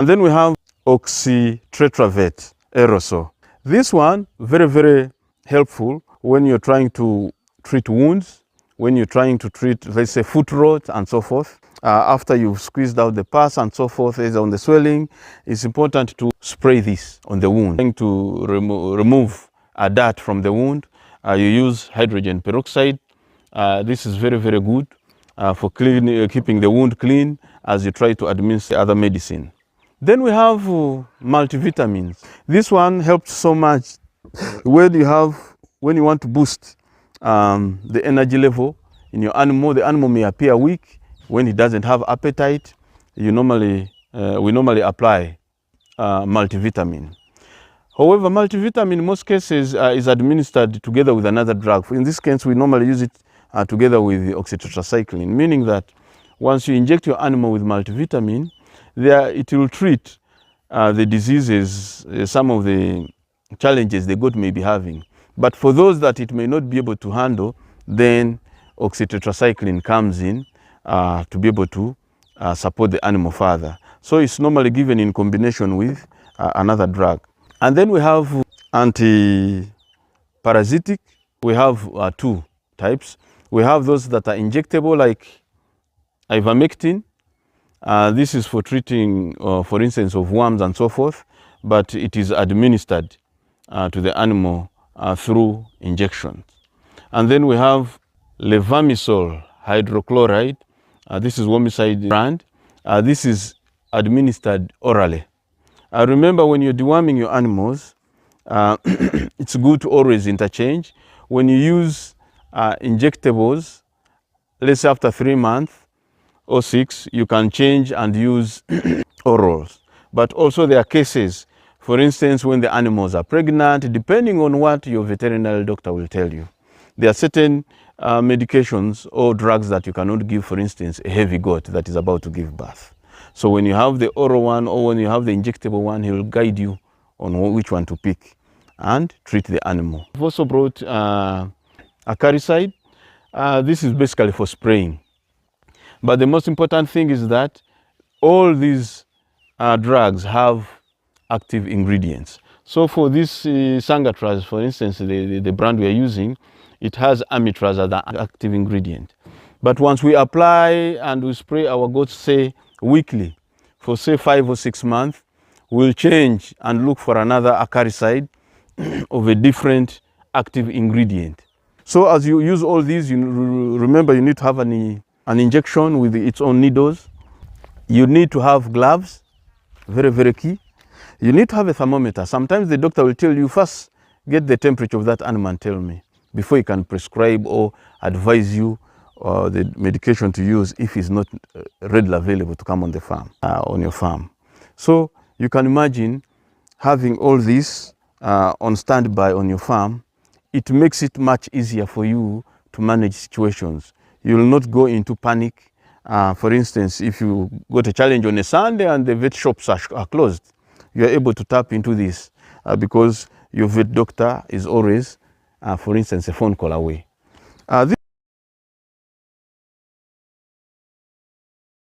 And then we have oxytetravet aerosol. This one, very, very helpful when you're trying to treat wounds, when you're trying to treat, let's say, foot rot and so forth. After you've squeezed out the pus and so forth, is on the swelling, it's important to spray this on the wound. Trying to remove dirt from the wound, you use hydrogen peroxide. This is very, very good for keeping the wound clean as you try to administer other medicine. Then we have multivitamins. This one helps so much when you want to boost the energy level in your animal. The animal may appear weak when he doesn't have appetite. We normally apply multivitamin. However, multivitamin in most cases is administered together with another drug. In this case, we normally use it together with the oxytetracycline, meaning that once you inject your animal with multivitamin, it will treat the diseases, some of the challenges the goat may be having. But for those that it may not be able to handle, then oxytetracycline comes in to be able to support the animal further. So it's normally given in combination with another drug. And then we have anti-parasitic. We have two types. We have those that are injectable, like ivermectin. This is for treating, for instance, of worms and so forth, but it is administered to the animal through injection. And then we have levamisole hydrochloride. This is Wormicide brand. This is administered orally. Remember, when you're deworming your animals, it's good to always interchange. When you use injectables, let's say after 3 months or 6, you can change and use orals. But also there are cases, for instance, when the animals are pregnant, depending on what your veterinary doctor will tell you. There are certain medications or drugs that you cannot give, for instance, a heavy goat that is about to give birth. So when you have the oral one or when you have the injectable one, he will guide you on which one to pick and treat the animal. I've also brought acaricide. This is basically for spraying. But the most important thing is that all these drugs have active ingredients. So for this Sangatraz, for instance, the brand we are using, it has amitraz as an active ingredient. But once we apply and we spray our goats, say, weekly, for say 5 or 6 months, we'll change and look for another acaricide of a different active ingredient. So as you use all these, remember you need to have an injection with its own needles. You need to have gloves, very, very key. You need to have a thermometer. Sometimes the doctor will tell you, first get the temperature of that animal and tell me, before he can prescribe or advise you the medication to use if it's not readily available to come on the farm, on your farm. So you can imagine having all this on standby on your farm. It makes it much easier for you to manage situations. You will not go into panic. For instance, if you got a challenge on a Sunday and the vet shops are closed, you are able to tap into this because your vet doctor is always, for instance, a phone call away. This